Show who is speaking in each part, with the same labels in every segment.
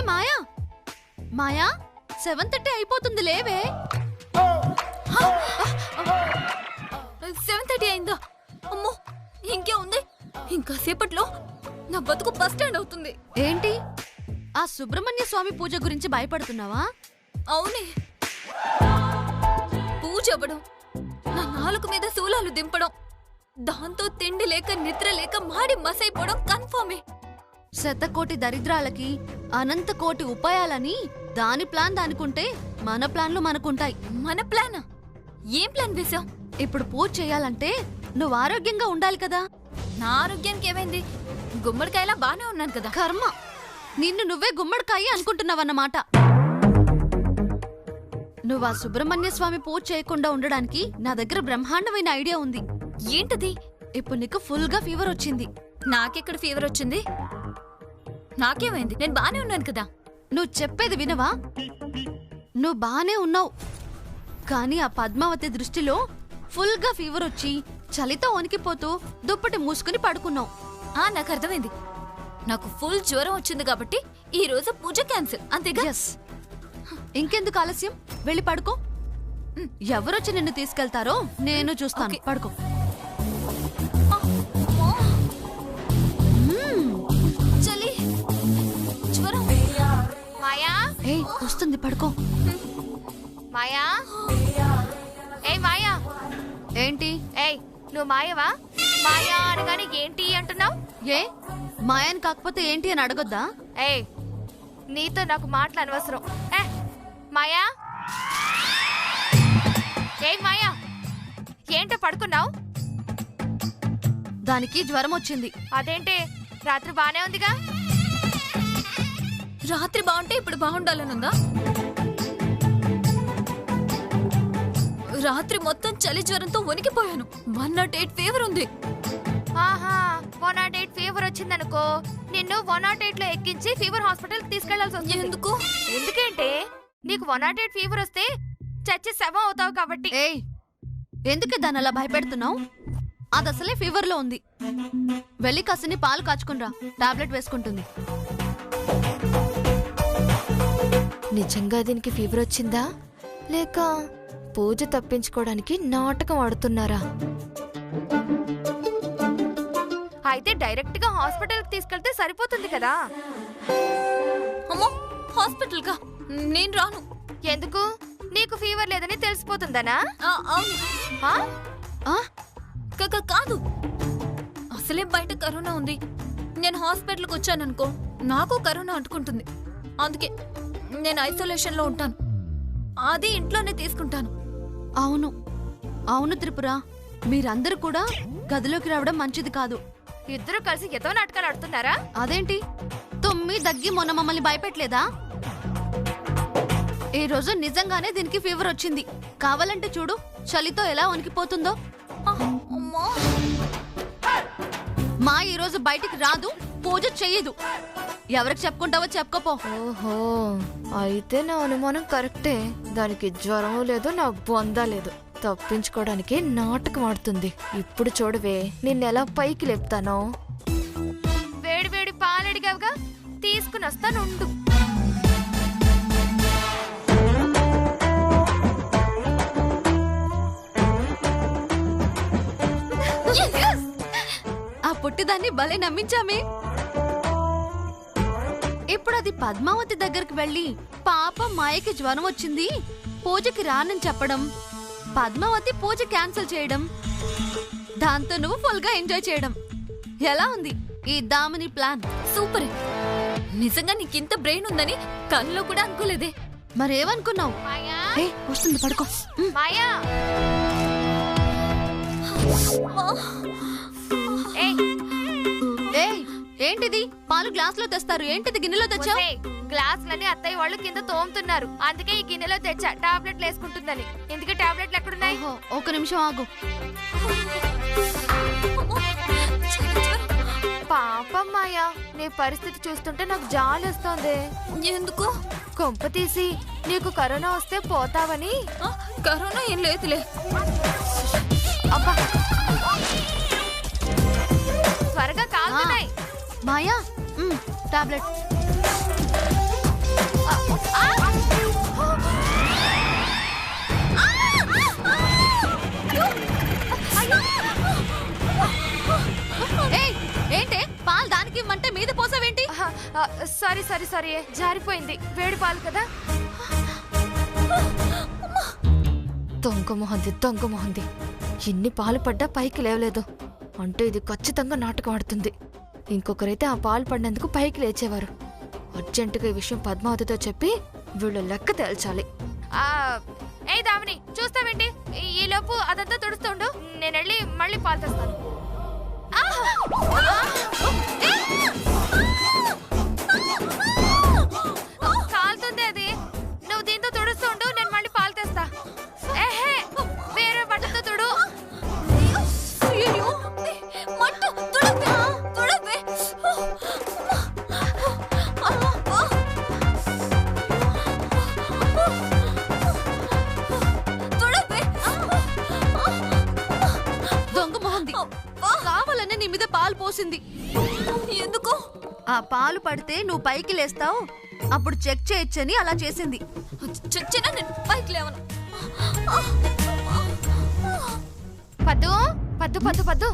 Speaker 1: మాయా మాయా 7:30 అయిపోతుంది లేవే.
Speaker 2: 7:30 అయిందా? అమ్మో ఇంకే ఉంది, ఇంకా సేపట్లో నా బతుకు బస్ స్టాండ్ అవుతుంది.
Speaker 1: ఏంటి ఆ సుబ్రహ్మణ్య స్వామి పూజ గురించి భయపడుతున్నావా?
Speaker 2: అవునే, పూజ అవ్వడం, నా నాలుగు మీద శూలాలు దింపడం, దాంతో తిండి లేక నిద్ర లేక మాడి మసైపోవడం కన్ఫర్మే.
Speaker 1: శతకోటి దరిద్రాలకి అనంత కోటి ఉపాయాలని దాని ప్లాన్ దానికుంటే మన ప్లాన్లు మనకుంటాయి.
Speaker 2: మన ప్లానా? ఏం ప్లాన్ వేశావు?
Speaker 1: ఇప్పుడు పూజ చేయాలంటే నువ్వు ఆరోగ్యంగా ఉండాలి కదా.
Speaker 2: నా ఆరోగ్యానికి ఏమైంది? గుమ్మడికాయలా బానే ఉన్నాను కదా.
Speaker 1: కర్మ, నిన్ను నువ్వే గుమ్మడికాయ అనుకుంటున్నావన్నమాట. నువ్వు ఆ సుబ్రహ్మణ్య స్వామి పూజ చేయకుండా ఉండడానికి నా దగ్గర బ్రహ్మాండమైన ఐడియా ఉంది.
Speaker 2: ఏంటది?
Speaker 1: ఇప్పుడు నీకు ఫుల్ గా ఫీవర్ వచ్చింది.
Speaker 2: నాకెక్కడ ఫీవర్ వచ్చింది? నాకేమైంది? నేను బానే ఉన్నాను కదా.
Speaker 1: నువ్వు చెప్పేది వినవా? నువ్వు బానే ఉన్నావు, కానీ ఆ పద్మావతి దృష్టిలో ఫుల్ గా ఫీవర్ వచ్చి చలితో వణికిపోతూ దుప్పటి మూసుకుని పడుకున్నావు.
Speaker 2: నాకు అర్థమైంది. నాకు ఫుల్ జ్వరం వచ్చింది కాబట్టి ఈ రోజు పూజ క్యాన్సిల్, అంతేగా?
Speaker 1: ఇంకెందుకు ఆలస్యం, వెళ్ళి పడుకో. ఎవరొచ్చి నిన్ను తీసుకెళ్తారో నేను చూస్తాను. పడుకో.
Speaker 2: చలి, జ్వరం.
Speaker 3: మాయా,
Speaker 1: వస్తుంది, పడుకో.
Speaker 3: మాయా, మాయా.
Speaker 1: ఏంటి?
Speaker 3: నువ్వు మాయవా? మాయా అనగానే ఏంటి అంటున్నావు?
Speaker 1: మాయాని కాకపోతే ఏంటి అని అడగొద్దా?
Speaker 3: నీతో నాకు మాటలు అనవసరం. మాయా, మాయా, ఏంటో పడుకున్నావు?
Speaker 1: దానికి జ్వరం వచ్చింది.
Speaker 3: అదేంటే, రాత్రి బానే ఉందిగా.
Speaker 2: రాత్రి బాగుంటే ఇప్పుడు బాగుండాలనుందా? రాత్రి మొత్తం చలి జ్వరంతో వణికిపోయాను. 108 ఫీవర్ ఉంది.
Speaker 3: 108 ఫీవర్ వచ్చిందనుకో, నిన్ను 108 లో ఎక్కించి ఫీవర్ హాస్పిటల్ తీసుకెళ్లాల్సి వస్తుంది.
Speaker 2: ఎందుకు?
Speaker 3: ఎందుకంటే నీకు 108 ఫీవర్ వస్తే చచ్చి శవం అవుతావు కాబట్టి.
Speaker 1: ఎందుకు దాన్ని అలా భయపెడుతున్నావు? అది అసలే ఫీవర్ లో ఉంది. వెళ్ళి కాసిని పాలు కాచుకునిరా, టాబ్లెట్ వేసుకుంటుంది.
Speaker 3: నిజంగా దీనికి ఫీవర్ వచ్చిందా లేక పూజ తప్పించుకోవడానికి నాటకం ఆడుతున్నారా? అయితే డైరెక్ట్ గా హాస్పిటల్ కి తీసుకెళ్తే సరిపోతుంది కదా.
Speaker 2: అమ్మో, హాస్పిటల్ కా? నేను రాను.
Speaker 3: ఎందుకు? నీకు ఫీవర్ లేదని తెలిసిపోతుందనా?
Speaker 2: కాదు, అసలే బయట కరోనా ఉంది. నేను హాస్పిటల్కి వచ్చాననుకో, నాకు కరోనా అంటుకుంటుంది. అందుకే నేను ఐసోలేషన్ లో ఉంటాను. అది ఇంట్లోనే తీసుకుంటాను.
Speaker 1: అవును అవును త్రిపుర, మీరందరూ కూడా గదిలోకి రావడం మంచిది కాదు.
Speaker 3: ఇద్దరు కలిసి ఎతో నాటకాలు ఆడుతున్నారా?
Speaker 1: అదేంటి, తుమ్మి దగ్గి మొన్న మమ్మల్ని భయపెట్టలేదా? ఈ రోజు నిజంగానే దీనికి ఫీవర్ వచ్చింది. కావాలంటే చూడు, చలితో ఎలా వణికిపోతుందో. మా ఈ రోజు బయటికి రాదు, పూజ చెయ్యదు. ఎవరికి చెప్పుకుంటావో చెప్పుకోపో.
Speaker 3: ఓహో, అయితే నా అనుమానం కరెక్టే. దానికి జ్వరం లేదు, నా బొంద లేదు. తప్పించుకోవడానికి నాటకం ఆడుతుంది. ఇప్పుడు చూడవే నిన్నెలా పైకి లేపుతానో. వేడి వేడి పాలడిగావుగా, తీసుకుని వస్తానుండు.
Speaker 1: ఆ పుట్టిదాన్ని భలే నమ్మించామే. ఇప్పుడు అది పద్మావతి దగ్గరికి వెళ్ళి పాప మాయకి జ్వరం వచ్చింది, పూజకి రానని చెప్పడం, పద్మావతి పూజ క్యాన్సిల్ చేయడం, దాంతో నువ్వు ఫుల్ గా ఎంజాయ్ చేయడం. ఎలా ఉంది ఈ దామిని ప్లాన్?
Speaker 2: సూపర్. నిజంగా నీకింత బ్రెయిన్ ఉందని కల్లో కూడా అనుకోలేదే.
Speaker 1: మరేమనుకున్నావు? వస్తుంది, పడుకో.
Speaker 3: మాయా,
Speaker 1: ఏంటిది? పాలు గ్లాస్ లో తెస్తారు, ఏంటిది గిన్నెలో తెచ్చావు?
Speaker 3: గ్లాసులని అత్తయ్య వాళ్ళు కింద తోముతున్నారు, అందుకే ఈ గిన్నెలో తెచ్చా. టాబ్లెట్లు వేసుకుంటుందని. ఎందుకు టాబ్లెట్లు ఎక్కడున్నాయి?
Speaker 1: ఒక నిమిషం ఆగు.
Speaker 3: పాపం మాయా, నీ పరిస్థితి చూస్తుంటే నాకు జాలి వస్తోంది.
Speaker 2: ఎందుకు?
Speaker 3: కొంప తీసి నీకు కరోనా వస్తే పోతావని.
Speaker 2: కరోనా ఏం లేదులే.
Speaker 3: అబ్బా, త్వరగా కాలుతున్నాయి.
Speaker 1: మాయా, టాబ్లెట్. ఏయ్, ఏంటే పాలు దానికి ఇవ్వమంటే మీద పోసావేంటి?
Speaker 3: సారీ సారీ సారీ జారిపోయింది. వేడి పాలు కదా. దొంగ మొహంది ఇన్ని పాలు పడ్డా పైకి లేవలేదు అంటే ఇది ఖచ్చితంగా నాటకం ఆడుతుంది. ఇంకొకరైతే ఆ పాలు పడినందుకు పైకి లేచేవారు. అర్జెంటుగా ఈ విషయం పద్మావతితో చెప్పి వీళ్ళు లెక్క తేల్చాలి. ఏ దామిని చూస్తావేంటి? ఈ లోపు అదంతా తుడుస్తుండు, నేను వెళ్ళి మళ్ళీ పాలు తెస్తాను. కాలుతుంది అది. నువ్వు దీంతో తుడుస్తుండు, నేను మళ్ళీ పాలు తెస్తా. ఏహే, వేరే బట్టతో తుడు.
Speaker 1: దొంగ మొహంది కావాలనే నీ మీద పాలు పోసింది.
Speaker 2: ఎందుకు?
Speaker 1: ఆ పాలు పడితే నువ్వు పైకి లేస్తావు, అప్పుడు చెక్ చేయొచ్చని అలా చేసింది.
Speaker 2: చచ్చినా నేను పైకి లేవను.
Speaker 3: పద్దు పద్దు పద్దు పద్దు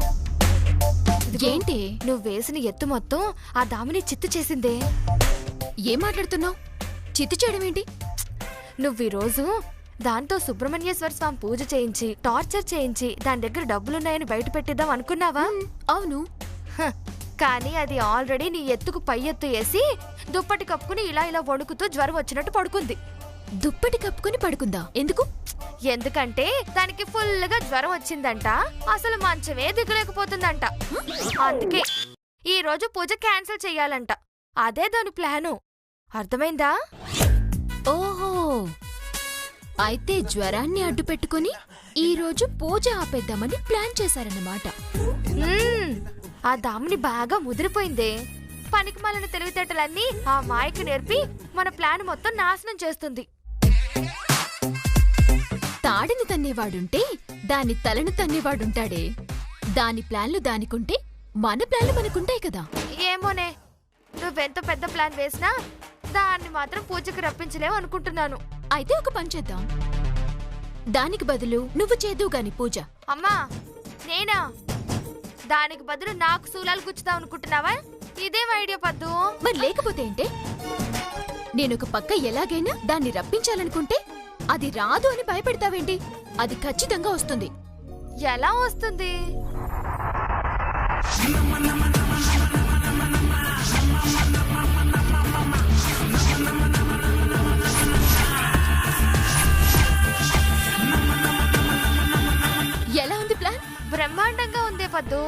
Speaker 2: ఏంటి
Speaker 3: నువ్వు వేసిన ఎత్తు మొత్తం ఆ దామిని చిత్తు చేసిందే.
Speaker 2: ఏం మాట్లాడుతున్నావు? చిత్తు చేయడం ఏంటి?
Speaker 3: నువ్వు ఈరోజు దాంతో సుబ్రహ్మణ్యేశ్వర స్వామి పూజ చేయించి టార్చర్ చేయించి దాని దగ్గర డబ్బులున్నాయని బయట పెట్టిద్దాం అనుకున్నావా?
Speaker 2: అవును.
Speaker 3: కానీ అది ఆల్రెడీ నీ ఎత్తుకు పై ఎత్తు వేసి దుప్పటి కప్పుకుని ఇలా ఇలా వణుకుతూ జ్వరం వచ్చినట్టు పడుకుంది.
Speaker 2: దుప్పటి కప్పుకుని పడుకుందా? ఎందుకు?
Speaker 3: ఎందుకంటే దానికి ఫుల్గా జ్వరం వచ్చిందంట, అసలు మంచమే దిగలేకపోతుందంట. అందుకే ఈ రోజు పూజ క్యాన్సిల్ చెయ్యాలంట. అదే దాని ప్లాను. అర్థమైందా?
Speaker 2: ఓహో, అయితే జ్వరాన్ని అడ్డు పెట్టుకుని ఈ రోజు పూజ ఆపేద్దామని ప్లాన్ చేశారన్నమాట.
Speaker 3: ఆ దామిని బాగా ముదిరిపోయిందే. పనికి మాలిన తెలివితేటలన్నీ ఆ మాయకు నేర్పి మన ప్లాన్ మొత్తం నాశనం చేస్తుంది.
Speaker 2: తాడిని తన్నేవాడుంటే దాని తలను తన్నేవాడుంటాడే. దాని ప్లాన్లు దానికుంటే మన ప్లాన్లు మనకుంటాయి కదా.
Speaker 3: ఏమోనే, నువ్వెంత పెద్ద ప్లాన్ వేసినా దాన్ని మాత్రం పూజకి రప్పించలేవు అనుకుంటున్నాను.
Speaker 2: అయితే ఒక పని చేద్దాం, దానికి బదులు నువ్వు చేద్దువు గాని పూజ.
Speaker 3: అమ్మా, నేనా? దానికి బదులు నాకు శూలాలు గుచ్చుతావు అనుకుంటున్నావా? ఇదేం ఐడియా పద్దు.
Speaker 2: మరి లేకపోతే ఏంటే? నేనొక పక్క ఎలాగైనా దాన్ని రప్పించాలనుకుంటే అది రాదు అని భయపెడతావేంటి? అది ఖచ్చితంగా వస్తుంది.
Speaker 3: ఎలా వస్తుంది?
Speaker 2: ఎలా ఉంది ప్లాన్?
Speaker 3: బ్రహ్మాండంగా ఉందే పద్దు.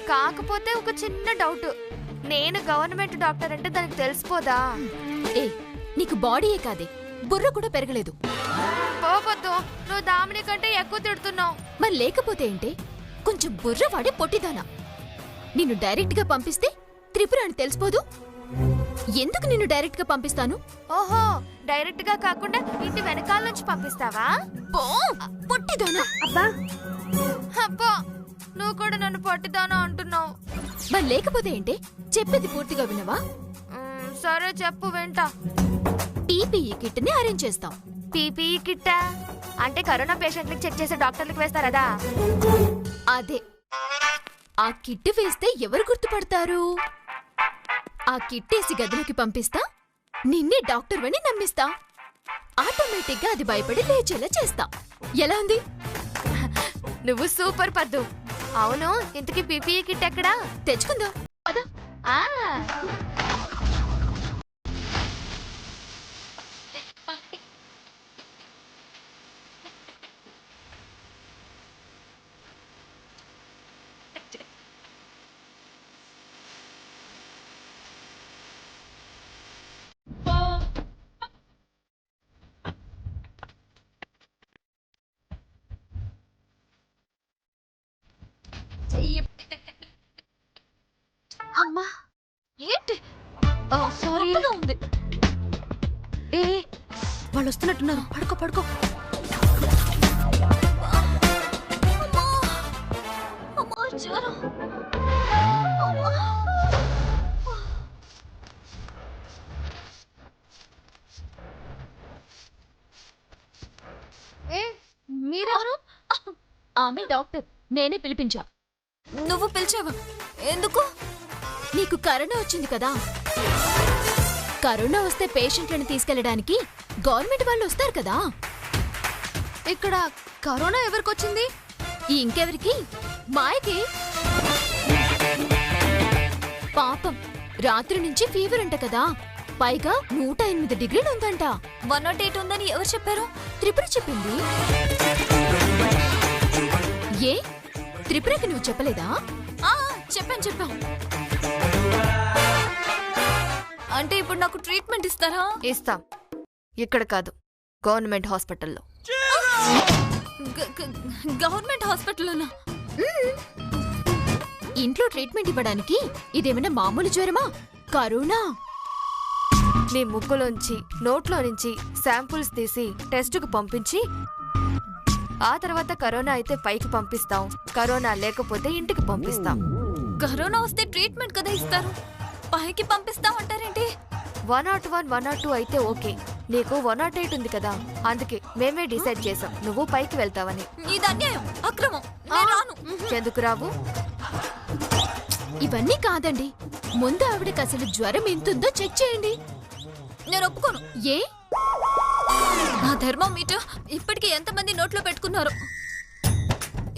Speaker 3: కాకపోతే ఒక చిన్న డౌట్. నేను గవర్నమెంట్ డాక్టర్ అంటే దానికి తెలిసిపోదా?
Speaker 2: ఏ, నీకు బాడీయే కాదే, బుర్ర కూడా పెరగలేదు.
Speaker 3: పోపొద్దు, నువ్వు దామిని కంటే ఎక్కువ తిడుతున్నావు.
Speaker 2: మరి లేకపోతే ఏంటే? కొంచెం బుర్ర వాడే పొట్టిదానా. నిన్ను డైరెక్ట్ గా పంపిస్తే త్రిపుర అని తెలిసిపోదు. ఎందుకు నిన్ను డైరెక్ట్ గా పంపిస్తాను?
Speaker 3: ఓహో, డైరెక్ట్ గా కాకుండా ఇంటి వెనకాల నుంచి పంపిస్తావా?
Speaker 2: పొట్టిదానా.
Speaker 3: అబ్బా, నువ్వు కూడా నన్ను పొట్టిదానా అంటున్నావు.
Speaker 2: మరి లేకపోతే ఏంటే? చెప్పేది పూర్తిగా వినవా?
Speaker 3: సరే చెప్పు, వింటా.
Speaker 2: టీపీఈ కిట్ ని అరేంజ్ చేస్తాం.
Speaker 3: పీపీఈ కిట్టా? అంటే కరోనా పేషెంట్లకు చెక్ చేసే డాక్టర్లకు వేస్తారదా?
Speaker 2: అదే. ఆ కిట్ వేస్తే ఎవరు గుర్తుపడతారు? ఆ కిట్ వేసి గదిలోకి పంపిస్తా, నిన్నే డాక్టర్ అని నమ్మిస్తా. ఆటోమేటిక్ గా అది భయపడి లేచేలా చేస్తా. ఎలా ఉంది?
Speaker 3: నువ్వు సూపర్ పద్దు. అవును, ఇంతకీ పీపీఈ కిట్ ఎక్కడా?
Speaker 2: తెచ్చుకుందా.
Speaker 1: అమ్మా, ఏంటి? సారీ,
Speaker 2: ఉంది.
Speaker 1: ఏ వాళ్ళు వస్తున్నట్టున్నారు. పడుకో పడుకో.
Speaker 4: ఆమె డాక్టర్, నేనే పిలిపించా.
Speaker 2: నువ్వు పిలిచావా? ఎందుకు?
Speaker 4: నీకు కరోనా వచ్చింది కదా. కరోనా వస్తే పేషెంట్లను తీసుకెళ్లడానికి గవర్నమెంట్ వాళ్ళు వస్తారు కదా.
Speaker 1: ఇక్కడ కరోనా ఎవరికొచ్చింది?
Speaker 4: ఇంకెవరికి? మాయకి. పాపం రాత్రి నుంచి ఫీవర్ అంట కదా, పైగా 108 డిగ్రీలు ఉందంట.
Speaker 2: 108 ఉందని ఎవరు చెప్పారు?
Speaker 4: త్రిపుర చెప్పింది. ఏ త్రిపురకి నువ్వు చెప్పలేదా?
Speaker 2: చెప్పాం. అంటే ఇప్పుడు నాకు ట్రీట్మెంట్ ఇస్తారా?
Speaker 3: ఇస్తాం. ఇక్కడ కాదు, గవర్నమెంట్ హాస్పిటల్లో.
Speaker 2: గవర్నమెంట్ హాస్పిటల్లోనా?
Speaker 4: ఇంట్లో ట్రీట్మెంట్ ఇవ్వడానికి ఇదేమైనా మామూలు జ్వరమా? కరోనా.
Speaker 3: నీ ముక్కులోంచి నోట్లో నుంచి శాంపుల్స్ తీసి టెస్టుకు పంపించి ఆ తర్వాత కరోనా అయితే పైకి పంపిస్తాం, కరోనా లేకపోతే ఇంటికి పంపిస్తాం.
Speaker 2: కరోనా వస్తే ట్రీట్మెంట్ కదా ఇస్తారు, పైకి పంపిస్తామంటారేంటి?
Speaker 3: 101, 102 అయితే ఓకే. నీకు 108 ఉంది కదా, అందుకే మేమే డిసైడ్ చేసాం నువ్వు పైకి వెళ్తావని.
Speaker 2: ఇది అన్యాయం, అక్రమం. నేను రాను.
Speaker 3: ఎందుకు రావు?
Speaker 4: ఇవన్నీ కాదండి, ముందు ఆవిడకి అసలు జ్వరం ఎంతుందో చెక్ చేయండి.
Speaker 2: నేను ఒప్పుకోను.
Speaker 4: ఏ?
Speaker 2: నా థర్మోమీటర్ ఇప్పటికి ఎంతమంది నోట్లో పెట్టుకున్నారు,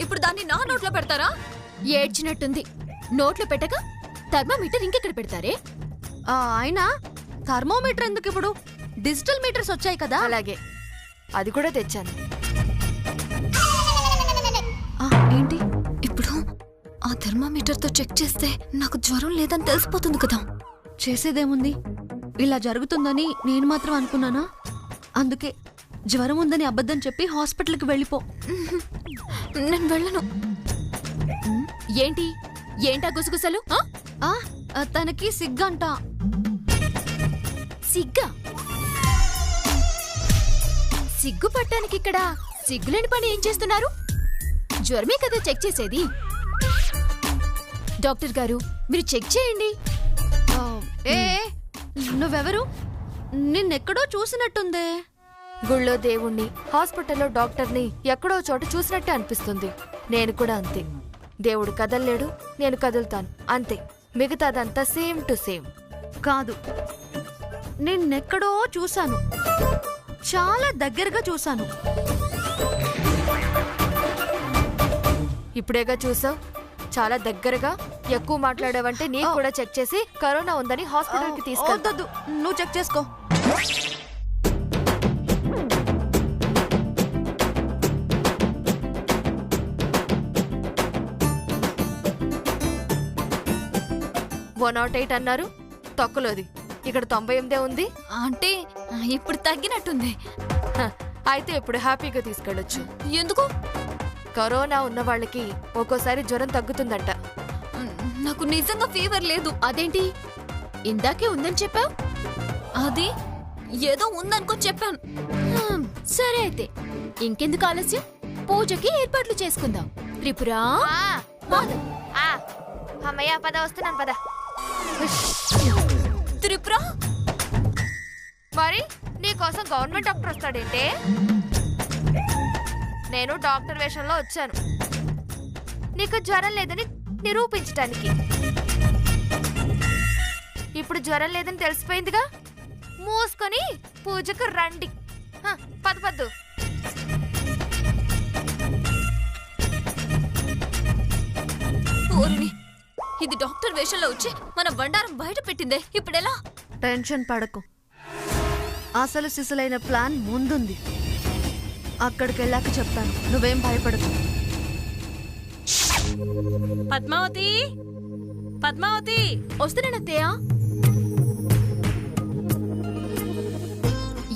Speaker 2: ఇప్పుడు దాన్ని నా నోట్లో పెడతారా?
Speaker 4: ఏడ్చినట్టుంది. నోట్లో పెట్టక థర్మామీటర్ ఇంకెక్కడ పెడతారే?
Speaker 1: అయినా థర్మోమీటర్ ఎందుకు ఇప్పుడు? డిజిటల్ మీటర్స్ వచ్చాయి కదా.
Speaker 3: అలాగే, అది కూడా తెచ్చాను.
Speaker 1: ఏంటి
Speaker 2: ఇప్పుడు ఆ థర్మామీటర్తో చెక్ చేస్తే నాకు జ్వరం లేదని తెలిసిపోతుంది కదా.
Speaker 1: చేసేదేముంది, ఇలా జరుగుతుందని నేను మాత్రం అనుకున్నానా? అందుకే జ్వరం ఉందని అబద్ధం చెప్పి హాస్పిటల్కి వెళ్ళిపో.
Speaker 2: నేను వెళ్ళను.
Speaker 4: ఏంటా గుసగుసలు?
Speaker 1: తనకి సిగ్గంట.
Speaker 4: సిగ్గా? సిగ్గు పట్టానికి ఇక్కడ సిగ్గులేని పని ఏం చేస్తున్నారు? జ్వరమే కదా చెక్ చేసేది. డాక్టర్ గారు, మీరు చెక్ చేయండి.
Speaker 1: ఏ నువ్వెవరు? నిన్నెక్కడో చూసినట్టుందే.
Speaker 3: గుళ్ళో దేవుణ్ణి, హాస్పిటల్లో డాక్టర్ని ఎక్కడో చోట చూసినట్టే అనిపిస్తుంది. నేను కూడా అంతే. దేవుడు కదల్లేడు, నేను కదులుతాను, అంతే. మిగతాదంతా సేమ్ టు సేమ్.
Speaker 1: కాదు, నిన్నెక్కడో చూశాను, చాలా దగ్గరగా చూశాను.
Speaker 3: ఇప్పుడేగా చూసావు, చాలా దగ్గరగా. ఎక్కువ మాట్లాడావంటే నీకు కూడా చెక్ చేసి కరోనా ఉందని హాస్పిటల్కి తీసుకెళ్తాను.
Speaker 1: నువ్వు చెక్ చేసుకో.
Speaker 3: $108 అన్నారు, తక్కువలోది. ఇక్కడ 98 ఉంది.
Speaker 2: అంటే ఇప్పుడు తగ్గినట్టుంది.
Speaker 3: అయితే ఇప్పుడు హ్యాపీగా తీసుకెళ్ళొచ్చు.
Speaker 2: ఎందుకు?
Speaker 3: కరోనా ఉన్న వాళ్ళకి ఒక్కోసారి జ్వరం తగ్గుతుందంట.
Speaker 2: నాకు నిజంగా ఫీవర్ లేదు.
Speaker 4: అదేంటి ఇందాకే ఉందని చెప్పావు?
Speaker 2: అది ఏదో ఉందనుకో చెప్పాను.
Speaker 4: సరే అయితే ఇంకెందుకు ఆలస్యం, పూజకి ఏర్పాట్లు చేసుకుందాం. త్రిపురా,
Speaker 3: అమ్మయ్య, పద వస్తున్నాను, పద.
Speaker 2: త్రిపురా,
Speaker 3: మరి నీకోసం గవర్నమెంట్ డాక్టర్ వస్తాడేంటే? నేను డాక్టర్ వేషంలో వచ్చాను, నీకు జ్వరం లేదని నిరూపించటానికి. ఇప్పుడు జ్వరం లేదని తెలిసిపోయిందిగా, మూసుకొని పూజకు రండి. పద్దు.
Speaker 2: ఇది డాక్టర్ వేషంలో వచ్చి మన బండారం బయట పెట్టిందే, ఇప్పుడెలా?
Speaker 1: టెన్షన్ పడకు, అసలు సిసలైన ప్లాన్ ముందుంది. అక్కడికి వెళ్ళాక చెప్తాను, నువ్వేం భయపడకు.
Speaker 5: పద్మావతి, పద్మావతి,
Speaker 4: వస్తున్నానత్తయ్యా.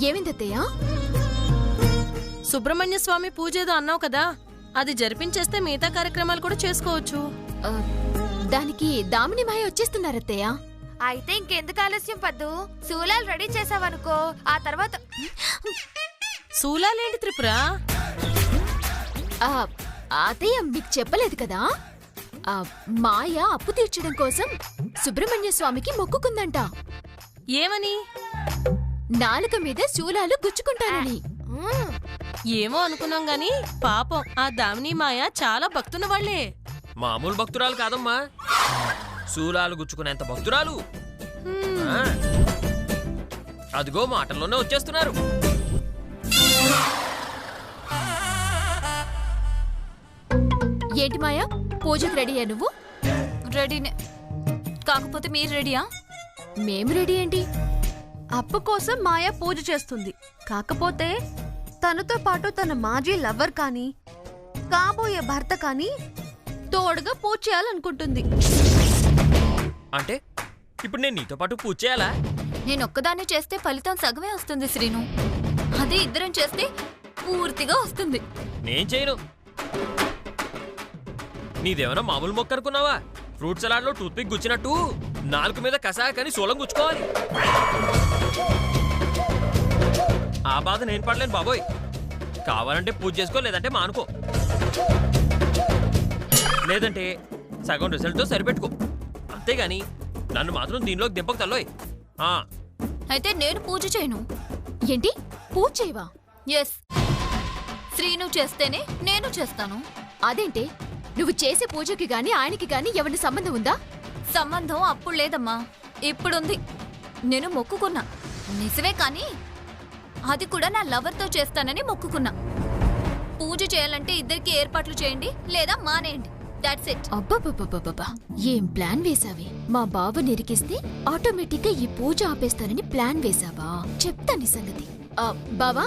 Speaker 4: ఏమైందత్తయ్యా?
Speaker 5: సుబ్రహ్మణ్య స్వామి పూజ ఏదో అన్నావు కదా, అది జరిపించేస్తే మిగతా కార్యక్రమాలు కూడా చేసుకోవచ్చు.
Speaker 4: దానికి దామిని మాయ వచ్చేస్తున్నారత్తయ్యా.
Speaker 3: అయితే ఇంకెందుకు ఆలస్యం పద్దు, శూలాలు రెడీ చేసావనుకో, ఆ తర్వాత.
Speaker 5: శూలాలేంటి త్రిపుర?
Speaker 4: అత్తయ్య మీకు చెప్పలేదు కదా, మాయ అప్పు తీర్చడం కోసం సుబ్రహ్మణ్య స్వామికి మొక్కుకుందంట.
Speaker 5: ఏమని?
Speaker 4: నాలుక మీద శూలాలు గుచ్చుకుంటానని.
Speaker 5: ఏమో అనుకున్నాం గాని పాపం ఆ దామిని మాయ చాలా భక్తున్న వాళ్లే.
Speaker 6: మామూలు భక్తురాలు కాదమ్మా, శూలాలు గుచ్చుకునేంత భక్తురాలు. ఆ, అదిగో మాటల్లోనే వచ్చేస్తున్నారు.
Speaker 4: ఏంటి మాయా, పూజకు రెడీయా నువ్వు?
Speaker 2: రెడీనే, కాకపోతే మీరు రెడీయా?
Speaker 4: మేము రెడీ ఏంటి?
Speaker 1: అప్పు కోసం మాయ పూజ చేస్తుంది. కాకపోతే తనతో పాటు తన మాజీ లవర్ కానీ కాబోయే భర్త కానీ తోడుగా పూజ చేయాలనుకుంటుంది.
Speaker 6: అంటే ఇప్పుడు నేను నీతో పాటు పూజ చేయాలా?
Speaker 2: నేను ఒక్కదాన్ని చేస్తే ఫలితం సగమే వస్తుంది శ్రీను. అదే ఇద్దరం చేస్తే పూర్తిగా వస్తుంది.
Speaker 6: నేను చేయను. నీదేమైనా మామూలు మొక్క అనుకున్నావా? ఫ్రూట్ సలాడ్ లో టూత్ పిక్ గుచ్చినట్టు నాలుగు మీద కసాకని సోలం గుచ్చుకోవాలి. ఆ బాధ నేను పడలేను బాబోయ్. కావాలంటే పూజ చేసుకో, లేదంటే మానుకో, లేదంటే సగం రిజల్ట్తో సరిపెట్టుకో. అంతేగాని నన్ను మాత్రం దీనిలోకి దింపకు తల్లోయ్.
Speaker 2: అయితే నేను పూజ చేయను.
Speaker 4: ఏంటి, పూజ చేయవా?
Speaker 2: ఎస్, శ్రీను చేస్తేనే నేను చేస్తాను.
Speaker 4: అదేంటి, నువ్వు చేసే పూజకి గాని ఆయనకి గాని ఎవరి సంబంధం ఉందా?
Speaker 2: సంబంధం అప్పుడు లేదమ్మా, ఇప్పుడుంది. నేను మొక్కుకున్నా నిజమే, కానీ అది కూడా నా లవర్తో చేస్తానని మొక్కుకున్నా. పూజ చేయాలంటే ఇద్దరికి ఏర్పాట్లు చేయండి లేదా మానేయండి. That's it.
Speaker 4: అబ్బబ్బబ్బబ్బబ్బా, ఏం ప్లాన్ వేసావే? మా బావ నిరికిస్తే ఆటోమేటిక్ గా ఈ పూజ ఆపేస్తానని ప్లాన్ వేసావా? చెప్తా నీ సంగతి. బావా,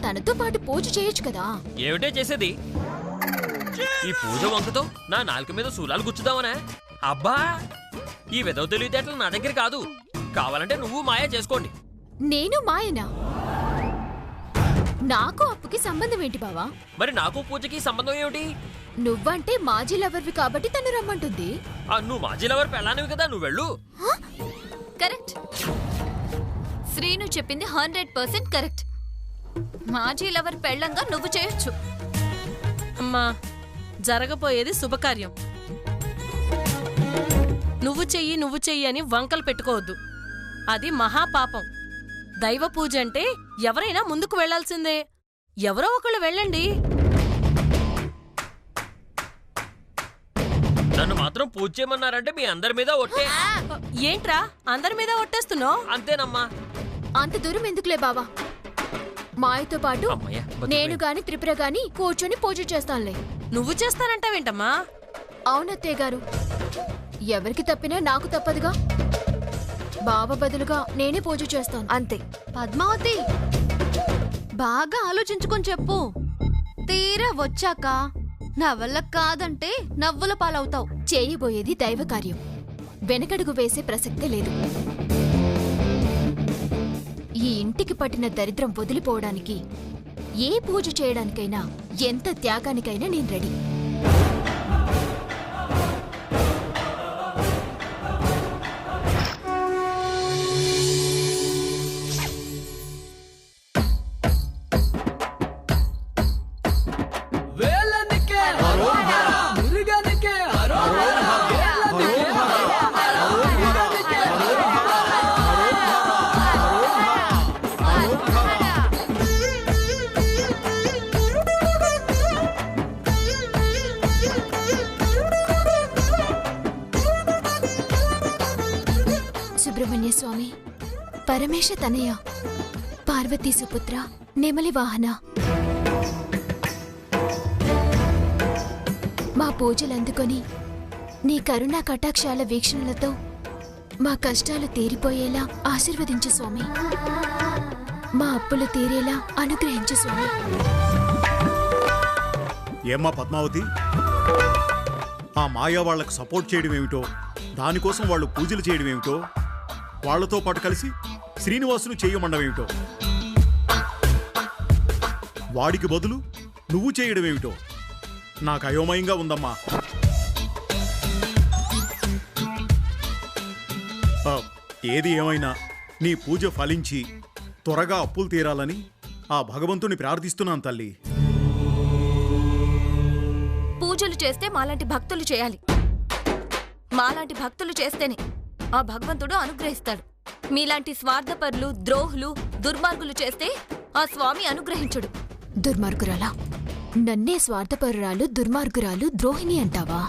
Speaker 4: తనతో పాటు పూజ చేయొచ్చు కదా?
Speaker 6: ఏమిటే చేసేది? ఈ పూజ వంకతో నా నాలుక మీద శూలాలు గుచ్చుదామనా? అబ్బా, ఈ వెదవ తెలివితేటలు నా దగ్గర కాదు. కావాలంటే నువ్వు మాయా చేసుకోండి.
Speaker 4: నేను మాయనా? నాకు అప్పుకి సంబంధం ఏంటి బావా?
Speaker 6: మరి నాకు పూజకి సంబంధం ఏమిటి?
Speaker 4: నువ్వంటే మాజీ లవర్వి కాబట్టి తను రమ్మంటుంది.
Speaker 6: నువ్వు మాజీ లవర్ పెళ్ళానివి కదా, నువ్వు వెళ్ళు.
Speaker 2: కరెక్ట్, శ్రీను చెప్పింది 100% కరెక్ట్. మాజీ లవర్ పెళ్ళంగా నువ్వు చేయొచ్చు.
Speaker 5: అమ్మా, జరగబోయేది శుభకార్యం. నువ్వు చెయ్యి అని వంకలు పెట్టుకోవద్దు. అది మహాపాపం. దైవ పూజ అంటే ఎవరైనా ముందుకు వెళ్లాల్సిందే. ఎవరో ఒకళ్ళు వెళ్ళండి.
Speaker 6: నన్ను మాత్రం పూజ చేయమన్నారంటే మీ అందరి మీద ఒట్టే.
Speaker 5: ఏంట్రా అందరి మీద ఒట్టేస్తున్నావు?
Speaker 6: అంతేనమ్మా.
Speaker 4: అంత దూరం ఎందుకులే బావా, మాయతో పాటు
Speaker 6: అమ్మయ్య,
Speaker 4: నేను గాని త్రిపుర గాని కూర్చొని పూజ చేస్తానులే.
Speaker 5: నువ్వు చేస్తానంటావేంటమ్మా?
Speaker 4: అవునత్తయ్య గారు, ఎవరికి తప్పినా నాకు తప్పదుగా. బావ బదులుగా నేనే పూజ చేస్తాను.
Speaker 1: అంతే. పద్మావతి, బాగా ఆలోచించుకొని చెప్పు. తీరా వచ్చాక నా వల్ల కాదంటే నవ్వుల పాలవుతావు.
Speaker 4: చేయబోయేది దైవ కార్యం, వెనకడుగు వేసే ప్రసక్తే లేదు. ఈ ఇంటికి పట్టిన దరిద్రం వదిలిపోవడానికి ఏ పూజ చేయడానికైనా, ఎంత త్యాగానికైనా నేను రెడీ. సుబ్రహ్మణ్య స్వామి, పరమేశ తనయ, పార్వతీ సుపుత్ర, నెమలి వాహన, మా పూజలందుకొని నీ కరుణా కటాక్షాల వీక్షణలతో మా కష్టాలు తీరిపోయేలా ఆశీర్వదించు స్వామి. మా అప్పులు తీరేలా అనుగ్రహించు స్వామి.
Speaker 7: ఏమ్మా పద్మావతి, ఆ మాయా వాళ్లకు సపోర్ట్ చేయడం ఏమిటో, దానికోసం వాళ్ళు పూజలు చేయడం ఏమిటో, వాళ్లతో పాటు కలిసి శ్రీనివాసును చేయమండమేమిటో, వాడికి బదులు నువ్వు చేయడం ఏమిటో నాకు అయోమయంగా ఉందమ్మా. ఏది ఏమైనా నీ పూజ ఫలించి త్వరగా అప్పులు తీరాలని ఆ భగవంతుని ప్రార్థిస్తున్నాను తల్లి.
Speaker 2: పూజలు చేస్తే మాలాంటి భక్తులు చేయాలి. మాలాంటి భక్తులు చేస్తేనే ఆ భగవంతుడు అనుగ్రహిస్తాడు. మీలాంటి స్వార్థపరులు, ద్రోహులు, దుర్మార్గులు చేస్తే ఆ స్వామి అనుగ్రహించుడు.
Speaker 4: దుర్మార్గురాలా, నన్నే స్వార్థపరురాలు, దుర్మార్గురాలు, ద్రోహిణి అంటావా?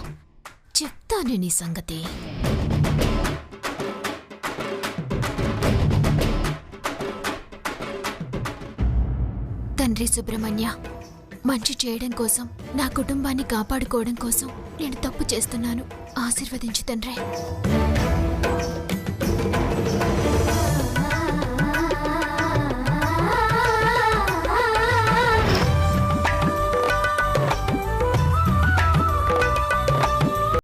Speaker 4: చెప్తానే నీ సంగతి. తండ్రి సుబ్రహ్మణ్య, మంచి చేయడం కోసం, నా కుటుంబాన్ని కాపాడుకోవడం కోసం నేను తప్పు చేస్తున్నాను. ఆశీర్వదించు తండ్రి.